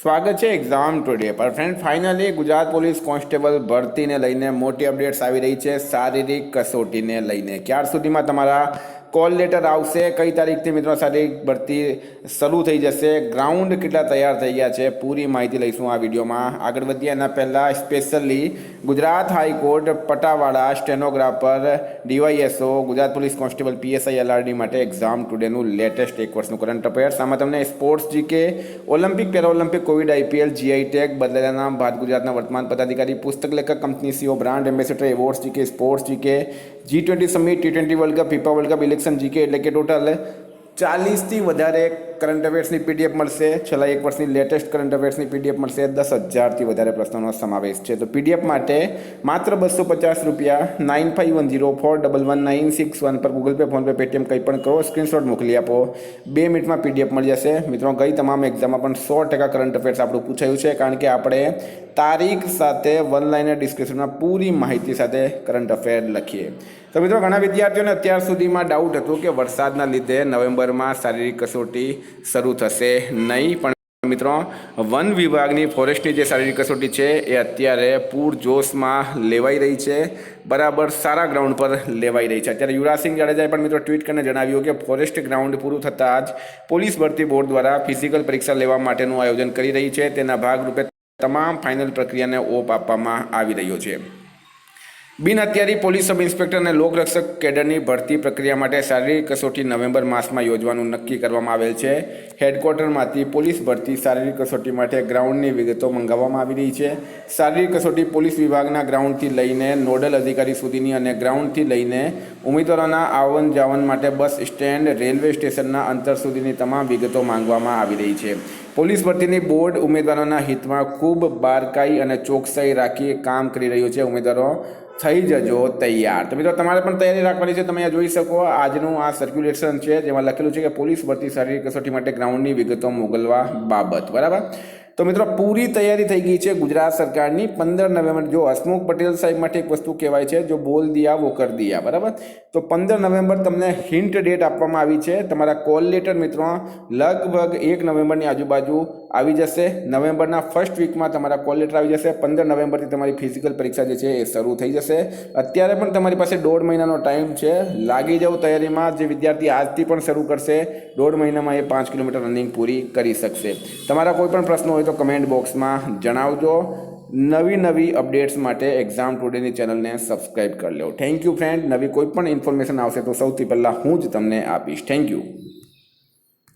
સ્વાગત છે exam today પર friend finally Gujarat police constable ભરતીને લઈને મોટી અપડેટ્સ આવી રહી છે શારીરિક કસોટીને લઈને ક્યાર સુધીમાં તમારા કોલ લેટર આવશે કઈ તારીખથી મિત્રો શારીરિક ભરતી શરૂ થઈ જશે ગ્રાઉન્ડ કેટલા તૈયાર થઈ ગયા છે પૂરી માહિતી લઈશું આ વિડીયોમાં આગળ વધીએ એના પહેલાં સ્પેશિયલી ગુજરાત હાઈકોર્ટ પટાવાળા stenographer DYSO Gujarat police constable PSI LRD માટે એક્ઝામ ટુડેનું લેટેસ્ટ એક વર્ષનું કરંટ અફેર્સ આમાં તમને sports GK Olympic para Olympic Covid IPL GI tag બદલેલા નામ ભારત ગુજરાતના વર્તમાન પદાધિકારી પુસ્તક લેખક company CEO brand ambassador awards GK sports GK G20 summit T20 world cup FIFA world cup election GK એટલે કે ટોટલ 40થી વધારે કરંટ અફેર્સની પીડીએફ મળશે છેલ્લા એક વર્ષની લેટેસ્ટ કરંટ અફેર્સની પીડીએફ મળશે 10,000થી વધારે પ્રશ્નોનો સમાવેશ છે તો પીડીએફ માટે માત્ર ₹250 9510411961 પર ગૂગલ પે ફોનપે પેટીએમ કંઈ પણ કરો સ્ક્રીનશોટ મોકલી આપો 2 મિનિટમાં પીડીએફ મળી જશે મિત્રો ગઈ તમામ એક્ઝામમાં પણ 100% કરંટ અફેર્સ આપણું પૂછાયું છે કારણ કે આપણે તારીખ સાથે વન લાઇનર ડિસ્ક્રિપ્શનમાં પૂરી માહિતી સાથે કરંટ અફેર લખીએ તો મિત્રો ઘણા વિદ્યાર્થીઓને અત્યાર સુધીમાં ડાઉટ હતો કે વરસાદના લીધે નવેમ્બરમાં શારીરિક કસોટી શરૂ થશે નહીં પણ મિત્રો વન વિભાગની ફોરેસ્ટની જે શારીરિક કસોટી છે એ અત્યારે પૂરજોશમાં લેવાઈ રહી છે બરાબર સારા ગ્રાઉન્ડ પર લેવાઈ રહી છે અત્યારે યુવરાજસિંહ જાડેજાએ પણ મિત્રો ટ્વીટ કરીને જણાવ્યું કે ફોરેસ્ટ ગ્રાઉન્ડ પૂરું થતાં જ પોલીસ ભરતી બોર્ડ દ્વારા ફિઝિકલ પરીક્ષા લેવા માટેનું આયોજન કરી રહી છે તેના ભાગરૂપે તમામ ફાઇનલ પ્રક્રિયાને ઓપ આપવામાં આવી રહ્યો છે બિન હથિયારી પોલીસ સબ ઇન્સ્પેક્ટર અને લોકરક્ષક કેડરની ભરતી પ્રક્રિયા માટે શારીરિક કસોટી નવેમ્બર માસમાં યોજવાનું નક્કી કરવામાં આવેલ છે હેડક્વાર્ટરમાંથી પોલીસ ભરતી શારીરિક કસોટી માટે ગ્રાઉન્ડની વિગતો મંગાવવામાં આવી રહી છે શારીરિક કસોટી પોલીસ વિભાગના ગ્રાઉન્ડથી લઈને નોડલ અધિકારી સુધીની અને ગ્રાઉન્ડથી લઈને ઉમેદવારોના આવન જાવન માટે બસ સ્ટેન્ડ રેલવે સ્ટેશનના અંતર સુધીની તમામ વિગતો માંગવામાં આવી રહી છે પોલીસ ભરતીની બોર્ડ ઉમેદવારોના હિતમાં ખૂબ બારકાઈ અને ચોકસાઈ રાખી કામ કરી રહ્યું છે ઉમેદવારો થઈ જજો તૈયાર તો મિત્રો તમારે પણ તૈયારી રાખવાની છે તમે જોઈ શકો આજનું આ સર્ક્યુલેશન છે જેમાં લખેલું છે કે પોલીસ ભરતી શારીરિક કસોટી માટે ગ્રાઉન્ડની વિગતો મોકલવા બાબત બરાબર તો મિત્રો પૂરી તૈયારી થઈ ગઈ છે ગુજરાત સરકારની 15 નવેમ્બર જો હસમુખ પટેલ સાહેબ માટે એક વસ્તુ કહેવાય છે જો બોલ દિયા વો કર દિયા બરાબર તો 15 નવેમ્બર તમને હિન્ટ ડેટ આપવામાં આવી છે તમારા કોલ લેટર મિત્રો લગભગ 1 નવેમ્બરની આજુબાજુ આવી જશે નવેમ્બરના ફર્સ્ટ વીકમાં તમારા કોલ લેટર આવી જશે 15 નવેમ્બરથી તમારી ફિઝિકલ પરીક્ષા જે છે એ શરૂ થઈ જશે અત્યારે પણ તમારી પાસે 1.5 મહિનાનો ટાઈમ છે લાગી જાવ તૈયારીમાં જે વિદ્યાર્થી આજથી પણ શરૂ કરશે 1.5 મહિનામાં એ 5 કિલોમીટર રનિંગ પૂરી કરી શકશે તમારા કોઈ પણ પ્રશ્નો હોય તો કમેન્ટ બોક્સમાં જણાવજો નવી અપડેટ્સ માટે એક્ઝામ ટુડેની ચેનલને સબસ્ક્રાઇબ કરી લો થેન્ક યુ ફ્રેન્ડ નવી કોઈ પણ ઇન્ફોર્મેશન આવશે તો સૌથી પહેલાં હું જ તમને આપીશ થેન્ક યુ